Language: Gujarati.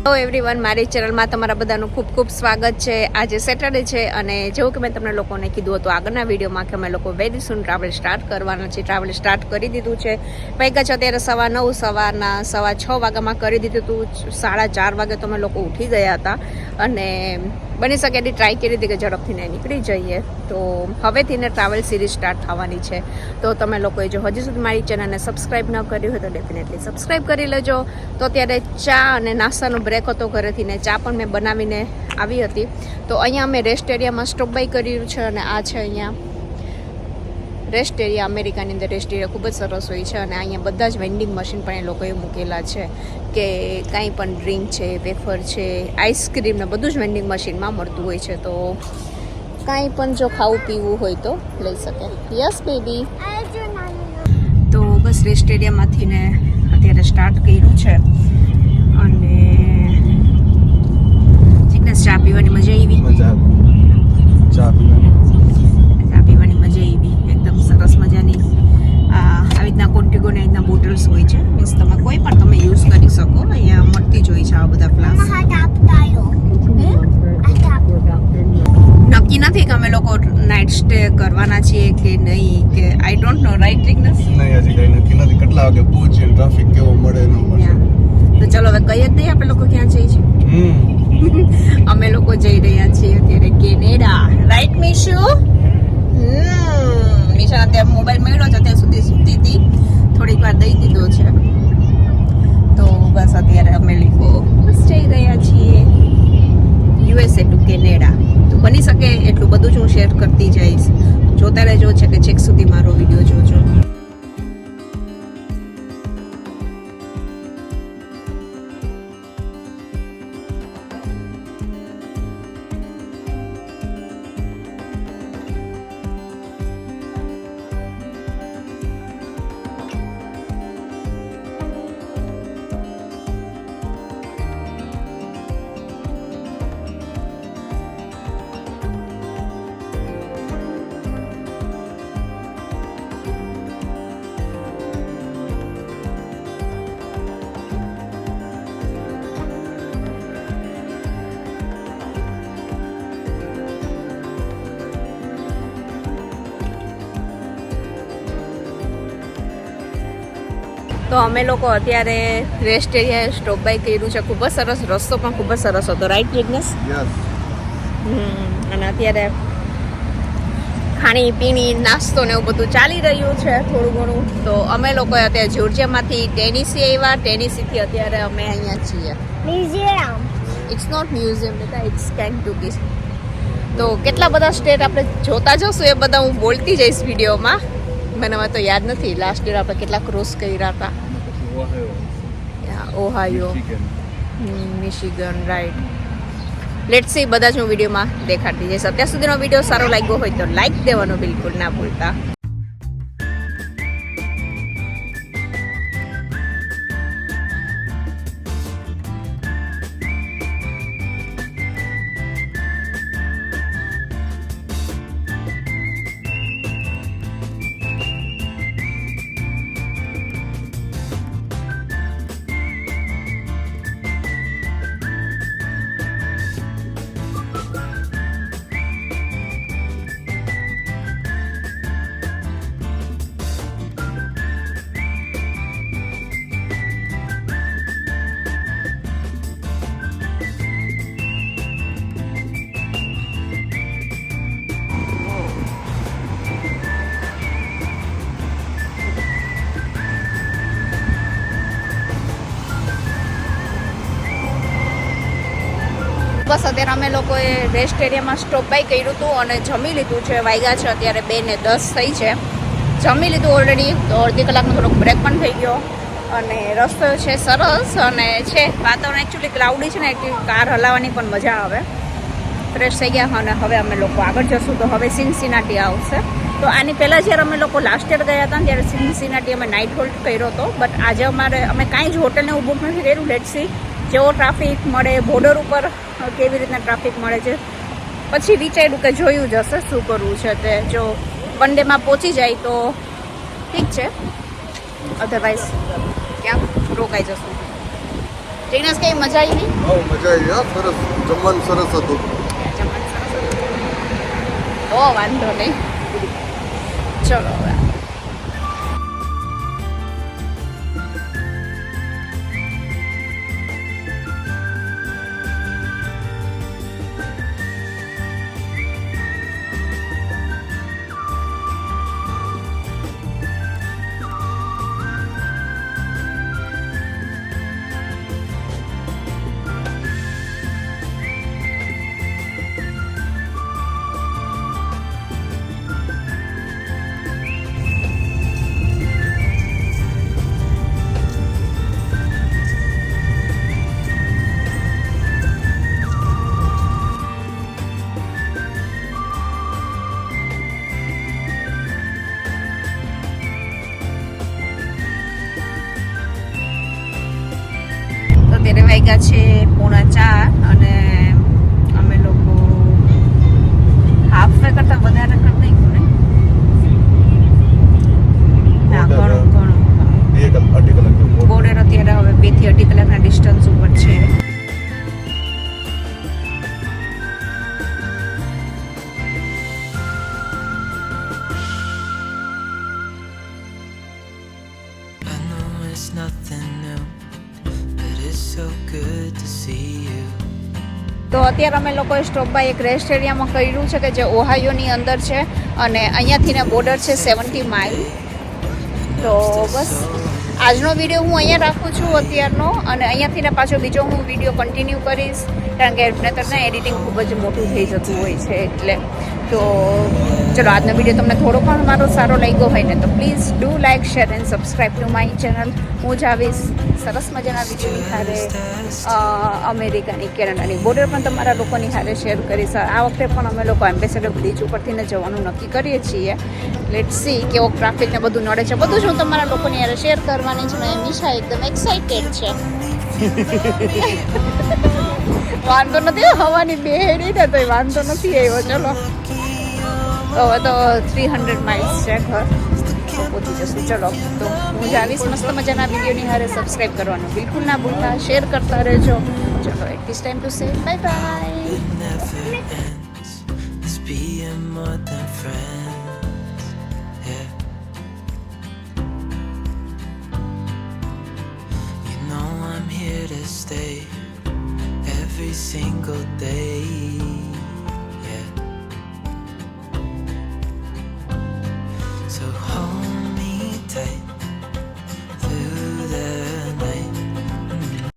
હેલો એવરીવન, મારી ચેનલમાં તમારા બધાનું ખૂબ ખૂબ સ્વાગત છે. આજે સેટરડે છે અને જેવું કે મેં તમને લોકોને કીધું હતું આગળના વિડીયોમાં કે અમે લોકો વેરી સૂન ટ્રાવેલ સ્ટાર્ટ કરવાના છે. ટ્રાવેલ સ્ટાર્ટ કરી દીધું છે. વાગ્યા છે અત્યારે 9:15, સવારના 6:15 વાગ્યામાં કરી દીધું હતું. 4:30 વાગે તો અમે લોકો ઉઠી ગયા હતા અને બની શકે એટલી ટ્રાય કરી હતી કે ઝડપથી નીકળી જઈએ. તો હવેથી ને ટ્રાવેલ સિરીઝ સ્ટાર્ટ થવાની છે. તો તમે લોકોએ જો હજી સુધી મારી ચેનલને સબસ્ક્રાઈબ ન કર્યું હોય તો ડેફિનેટલી સબસ્ક્રાઈબ કરી લેજો. તો અત્યારે ચા અને નાસ્તાનો બ્રેક હતો ઘરેથી ને ચા પણ મેં બનાવીને આવી હતી. તો અહીંયા અમે રેસ્ટ એરિયામાં સ્ટોપ બાય કર્યું છે અને આ છે અહીંયા રેસ્ટ એરિયા. અમેરિકાની અંદર રેસ્ટ એરિયા ખૂબ જ સરસ હોય છે અને અહીંયા બધા જ વેન્ડિંગ મશીન પણ એ લોકોએ મૂકેલા છે કે કાંઈ પણ ડ્રિંક છે, વેફર છે, આઈસ્ક્રીમ ને બધું જ વેન્ડિંગ મશીનમાં મળતું હોય છે. તો કાંઈ પણ જો ખાવું પીવું હોય તો લઈ શકે. Yes baby. તો બસ રેસ્ટ એરિયામાંથી ને અત્યારે સ્ટાર્ટ કર્યું છે અને ચા પીવાની મજા આવી. ચા પીવાની મજા આવી એકદમ સરસ મજાની. આવી રીતના કોન્ટિગોની રીતના બોટલ્સ હોય છે. મીન્સ તમે કોઈ પણ તમે યુઝ કરી શકો. અહીંયા મળતી જ હોય છે આ બધા ફ્લાસ્ક. નક્કી નથી કે અમે લોકો નાઇટ સ્ટે કરવાના છીએ કે નહીં, કે આઈ ડોન્ટ નો. રાઈટ રિગ્નેસ? નહીં, હજી કઈ નક્કી નથી. કેટલા વાગે પહોંચીએ, ટ્રાફિક કેવો મળે ન મળે. તો ચલો હવે કઈ જ દઈએ આપણે લોકો ક્યાં જઈએ છીએ. અમે લોકો જઈ રહ્યા છીએ અત્યારે કેનેડા. રાઈટ મીશુ? નિશા અત્યારે મોબાઈલ મળ્યો છે, અત્યાર સુધી સૂતી હતી, થોડીક વાર દઈ દીધો છે. તો બસ અત્યારે અમે લોકો બસ જઈ રહ્યા છીએ યુએસએ ટુ કેનેડા. તો બની શકે એટલું બધું જ હું શેર કરતી જઈશ. જોતા રહેજો છે કે છેક સુધી મારો વિડીયો જોજો. તો અમે લોકો અત્યારે રેસ્ટ એરિયાએ સ્ટોપ બાય કર્યું છે. ખૂબ જ સરસ રસ્તો પણ ખૂબ જ સરસ હતો. રાઈટ જિગ્નેશ? અને અત્યારે ખાણી પીણી નાસ્તો ને એવું બધું ચાલી રહ્યું છે થોડું ઘણું. તો અમે લોકો અત્યારે જોર્જિયામાંથી ટેનેસી આવ્યા. ટેનેસીથી અત્યારે અમે અહીંયા છીએ. મ્યુઝિયમ. ઇટ્સ નોટ મ્યુઝિયમ બેટા, ઇટ્સ કેન્ટુકી. તો કેટલા બધા સ્ટેટ આપણે જોતા જશું એ બધા હું બોલતી જઈશ વિડીયોમાં. મને હવે તો યાદ નથી લાસ્ટ યર આપણે કેટલા ક્રોસ કર્યા હતા. Ohio, Michigan, right. Let's see, બધા જ હું વિડીયોમાં દેખાડતી જઈશ. અત્યાર સુધીનો વિડીયો સારો લાગ્યો હોય તો લાઈક દેવાનો બિલકુલ ના ભૂલતા. બસ અત્યારે અમે લોકોએ રેસ્ટ એરિયામાં સ્ટોપ બાય કર્યું હતું અને જમી લીધું છે. વાગ્યા છે અત્યારે 2:10 થઈ છે. જમી લીધું ઓલરેડી. તો અડધી કલાકનો થોડોક બ્રેક પણ થઈ ગયો અને રસ્તો છે સરસ અને છે વાતાવરણ એકચ્યુઅલી ક્લાઉડી છે ને, એટલે કાર હલાવવાની પણ મજા આવે. ફ્રેશ થઈ ગયા અને હવે અમે લોકો આગળ જશું. તો હવે સિન્સિનાટી આવશે. તો આની પહેલાં જ્યારે અમે લોકો લાસ્ટ યર ગયા હતા ત્યારે સિન્સિનાટી અમે નાઇટ હોલ્ટ કર્યો હતો. બટ આજે અમે કાંઈ જ હોટલને ઊભું નથી કર્યું. લેટ્સ સી જેવો ટ્રાફિક મળે, બોર્ડર ઉપર કેવી રીતના ટ્રાફિક મળે છે, પછી વિચાર્યું કે જોયું જ હશે શું કરવું છે તે. જો વન ડેમાં પહોંચી જાય તો ઠીક છે, અધરવાઇઝ ક્યાંક રોકાઈ જશું. જિગ્નેશ કઈ મજા આવી નહીં? બહુ મજા આવી હા સરસ જમવાનું સરસ હતું ઓ વાંધો નહીં ચલો હવે અત્યારે વાગ્યા છે 3:45 અને અમે લોકો હાફ વે કરતા વધારે કરી નાખ્યું ને ના ઘણું અઢી કલાક બોર્ડર અત્યારે હવે 2 થી 2.5 કલાકના ડિસ્ટન્સ ઉપર છે તો અત્યારે અમે લોકોએ સ્ટોપ બાય એક રેસ્ટ એરિયામાં કર્યું છે કે જે ઓહાયોની અંદર છે અને અહીંયાથી ને બોર્ડર છે 70 માઇલ તો બસ આજનો વિડીયો હું અહીંયા રાખું છું અત્યારનો અને અહીંયાથી ને પાછો બીજો હું વિડીયો કન્ટિન્યુ કરીશ કારણ કે નહીંતર ને એડિટિંગ ખૂબ જ મોટું થઈ જતું હોય છે એટલે તો ચલો આજનો વિડીયો તમને થોડો પણ મારો સારો લાગ્યો હોય ને તો please do like share and subscribe to my channel હું જ આવીશ સરસ મજાના વિડીયોની હારે અમેરિકાની કેનેડાની બોર્ડર પણ તમારા લોકોની હારે શેર કરીશ આ વખતે પણ અમે લોકો એમ્બેસેડર બ્રિજ ઉપરથી ને જવાનું નક્કી કરીએ છીએ લેટ સી કેવો ટ્રાફિક ને બધું નડે છે બધું જ હું તમારા લોકોની હારે શેર કરવાની છું ને નિશા એકદમ એક્સાઇટેડ છે વાંધો નથી હવાની બેહેડી ને તો વાંધો નથી આવ્યો ચલો હવે તો 300 માઇલ્સ છે ઘર પહોંચી જશું ચલો તો હું જ આવીશ મસ્ત મજાના વિડીયોની હારે સબસ્ક્રાઈબ કરવાનું બિલકુલ ના ભૂલતા શેર કરતા રહેજો ચલો it is time to say bye Stay every single day.